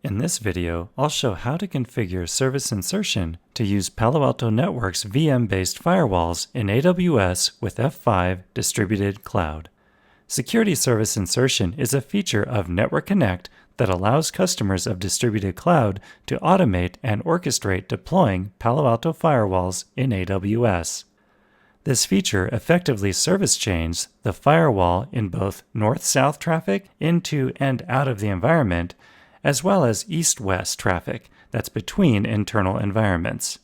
In this video, I'll show how to configure service insertion to use Palo Alto Networks VM-based firewalls in AWS with F5 Distributed Cloud. Security Service Insertion is a feature of Network Connect that allows customers of Distributed Cloud to automate and orchestrate deploying Palo Alto firewalls in AWS. This feature effectively service chains the firewall in both north-south traffic into and out of the environment, as well as east-west traffic that's between internal environments.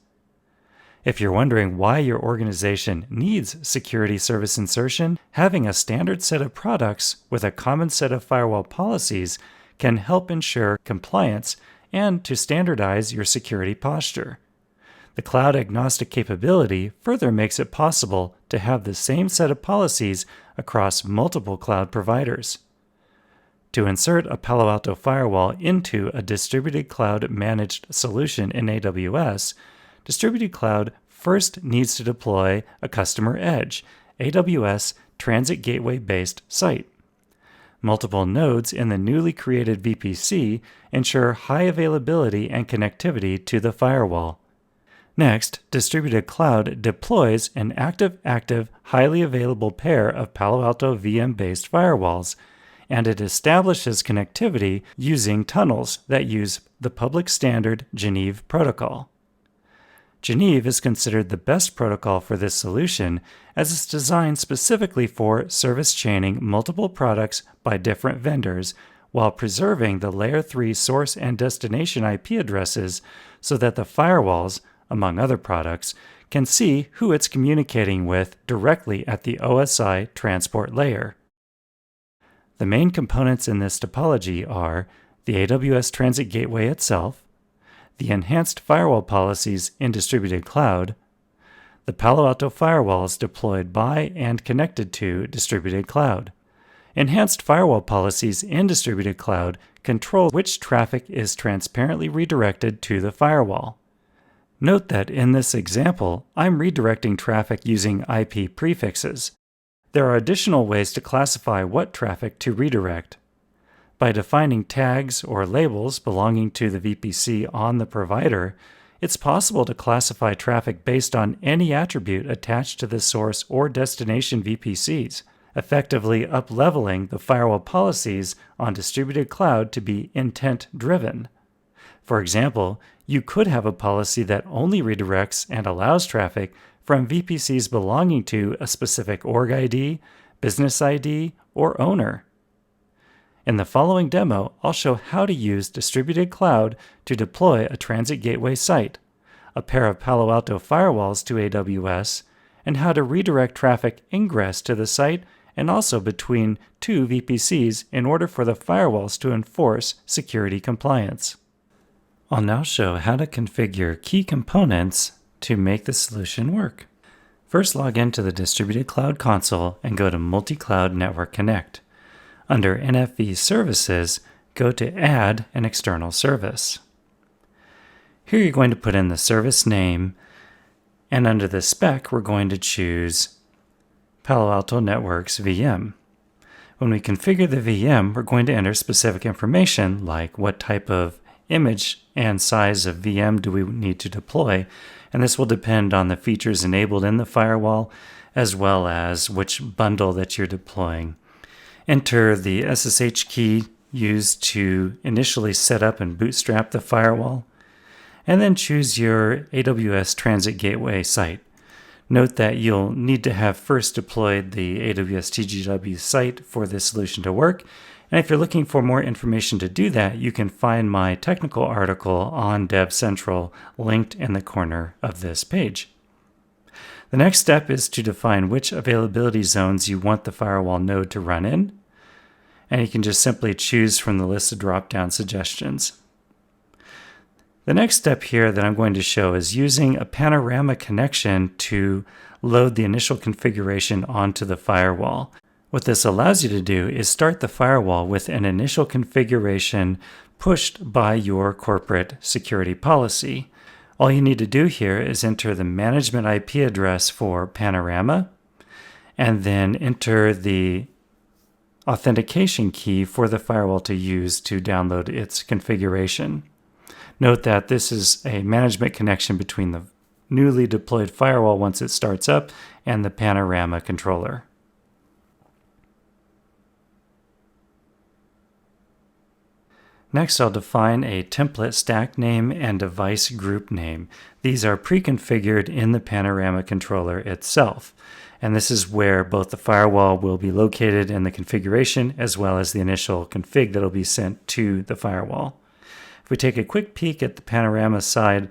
If you're wondering why your organization needs security service insertion, having a standard set of products with a common set of firewall policies can help ensure compliance and to standardize your security posture. The cloud-agnostic capability further makes it possible to have the same set of policies across multiple cloud providers. To insert a Palo Alto firewall into a distributed cloud managed solution in AWS, Distributed Cloud first needs to deploy a customer edge, AWS Transit Gateway-based site. Multiple nodes in the newly created VPC ensure high availability and connectivity to the firewall. Next, Distributed Cloud deploys an active-active, highly available pair of Palo Alto VM-based firewalls, and it establishes connectivity using tunnels that use the public standard Geneve protocol. Geneve is considered the best protocol for this solution as it's designed specifically for service chaining multiple products by different vendors while preserving the Layer 3 source and destination IP addresses so that the firewalls, among other products, can see who it's communicating with directly at the OSI transport layer. The main components in this topology are the AWS Transit Gateway itself, the enhanced firewall policies in Distributed Cloud, the Palo Alto firewalls deployed by and connected to Distributed Cloud. Enhanced firewall policies in Distributed Cloud control which traffic is transparently redirected to the firewall. Note that in this example, I'm redirecting traffic using IP prefixes. There are additional ways to classify what traffic to redirect. By defining tags or labels belonging to the VPC on the provider, it's possible to classify traffic based on any attribute attached to the source or destination VPCs, effectively up-leveling the firewall policies on Distributed Cloud to be intent-driven. For example, you could have a policy that only redirects and allows traffic from VPCs belonging to a specific org ID, business ID, or owner. In the following demo, I'll show how to use Distributed Cloud to deploy a transit gateway site, a pair of Palo Alto firewalls to AWS, and how to redirect traffic ingress to the site and also between two VPCs in order for the firewalls to enforce security compliance. I'll now show how to configure key components to make the solution work. First, log into the Distributed Cloud console and go to Multi-Cloud Network Connect. Under NFV Services, go to Add an External Service. Here you're going to put in the service name, and under the spec, we're going to choose Palo Alto Networks VM. When we configure the VM, we're going to enter specific information like what type of image and size of VM do we need to deploy, and this will depend on the features enabled in the firewall as well as which bundle that you're deploying. Enter the SSH key used to initially set up and bootstrap the firewall, and then choose your AWS Transit Gateway site. Note that you'll need to have first deployed the AWS TGW site for this solution to work. And if you're looking for more information to do that, you can find my technical article on DevCentral linked in the corner of this page. The next step is to define which availability zones you want the firewall node to run in, and you can just simply choose from the list of drop-down suggestions. The next step here that I'm going to show is using a Panorama connection to load the initial configuration onto the firewall. What this allows you to do is start the firewall with an initial configuration pushed by your corporate security policy. All you need to do here is enter the management IP address for Panorama, and then enter the authentication key for the firewall to use to download its configuration. Note that this is a management connection between the newly deployed firewall once it starts up and the Panorama controller. Next, I'll define a template stack name and device group name. These are pre-configured in the Panorama controller itself. And this is where both the firewall will be located in the configuration as well as the initial config that will be sent to the firewall. If we take a quick peek at the Panorama side,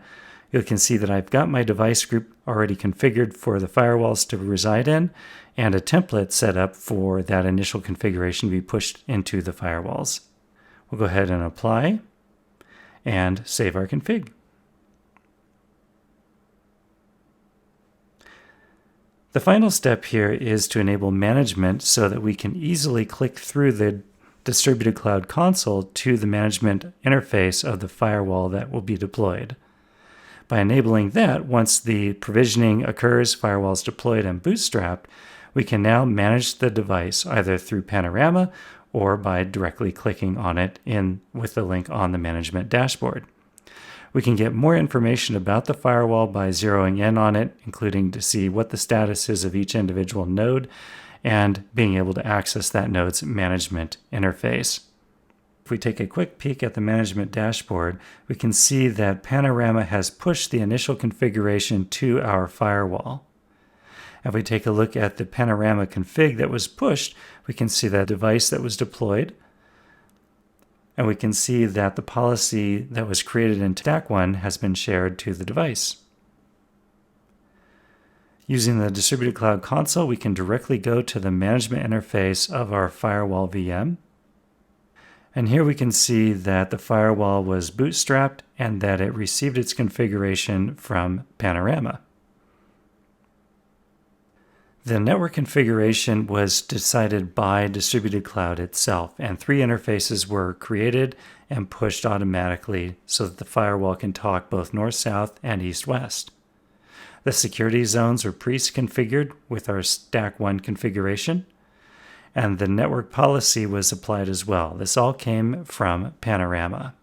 you can see that I've got my device group already configured for the firewalls to reside in and a template set up for that initial configuration to be pushed into the firewalls. We'll go ahead and apply and save our config. The final step here is to enable management so that we can easily click through the distributed cloud console to the management interface of the firewall that will be deployed. By enabling that, once the provisioning occurs, firewall is deployed and bootstrapped, we can now manage the device either through Panorama or by directly clicking on it with the link on the management dashboard. We can get more information about the firewall by zeroing in on it, including to see what the status is of each individual node and being able to access that node's management interface. If we take a quick peek at the management dashboard, we can see that Panorama has pushed the initial configuration to our firewall. If we take a look at the Panorama config that was pushed, we can see that device that was deployed, and we can see that the policy that was created in Stack 1 has been shared to the device. Using the Distributed Cloud Console, we can directly go to the management interface of our Firewall VM. And here we can see that the firewall was bootstrapped and that it received its configuration from Panorama. The network configuration was decided by Distributed Cloud itself, and 3 interfaces were created and pushed automatically so that the firewall can talk both north-south and east-west. The security zones were pre-configured with our Stack 1 configuration, and the network policy was applied as well. This all came from Panorama.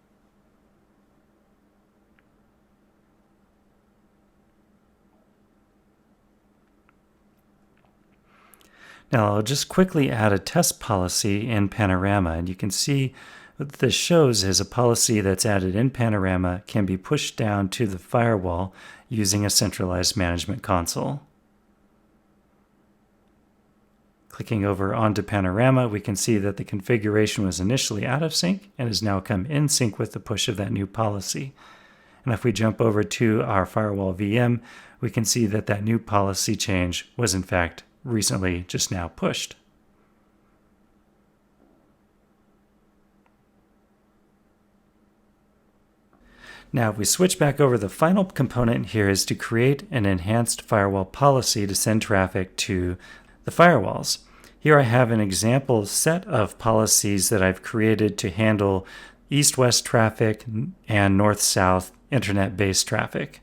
Now I'll just quickly add a test policy in Panorama, and you can see what this shows is a policy that's added in Panorama can be pushed down to the firewall using a centralized management console. Clicking over onto Panorama, we can see that the configuration was initially out of sync and has now come in sync with the push of that new policy. And if we jump over to our Firewall VM, we can see that that new policy change was in fact recently just now pushed. Now, if we switch back over, the final component here is to create an enhanced firewall policy to send traffic to the firewalls. Here I have an example set of policies that I've created to handle east-west traffic and north-south internet-based traffic,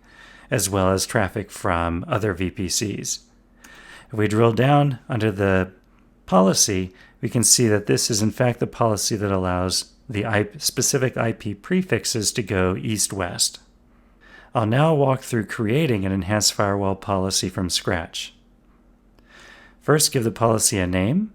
as well as traffic from other VPCs. If we drill down under the policy, we can see that this is in fact the policy that allows the specific IP prefixes to go east-west. I'll now walk through creating an enhanced firewall policy from scratch. First, give the policy a name,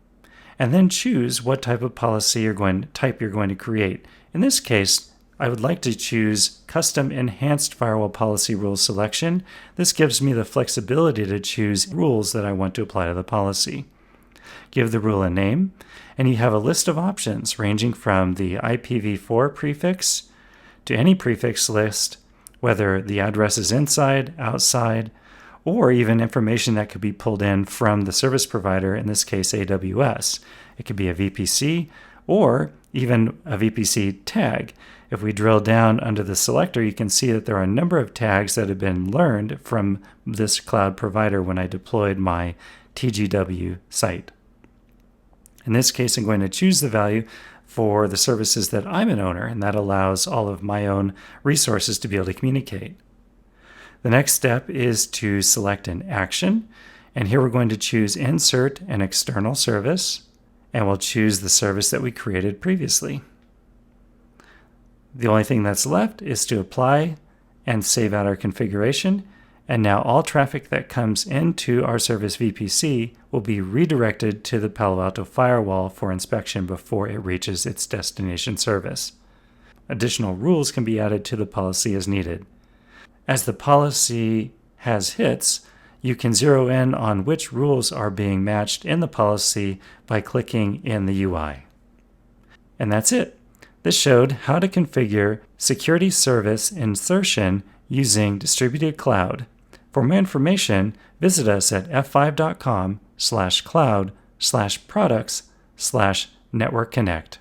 and then choose what type of policy you're going to create. In this case, I would like to choose Custom Enhanced Firewall Policy Rule Selection. This gives me the flexibility to choose rules that I want to apply to the policy. Give the rule a name, and you have a list of options ranging from the IPv4 prefix to any prefix list, whether the address is inside, outside, or even information that could be pulled in from the service provider, in this case AWS. It could be a VPC or even a VPC tag. If we drill down under the selector, you can see that there are a number of tags that have been learned from this cloud provider when I deployed my TGW site. In this case, I'm going to choose the value for the services that I'm an owner, and that allows all of my own resources to be able to communicate. The next step is to select an action, and here we're going to choose Insert an External Service, and we'll choose the service that we created previously. The only thing that's left is to apply and save out our configuration, and now all traffic that comes into our service VPC will be redirected to the Palo Alto firewall for inspection before it reaches its destination service. Additional rules can be added to the policy as needed. As the policy has hits, you can zero in on which rules are being matched in the policy by clicking in the UI. And that's it. This showed how to configure Security Service Insertion using distributed cloud. For more information, visit us at f5.com/cloud/products/network connect.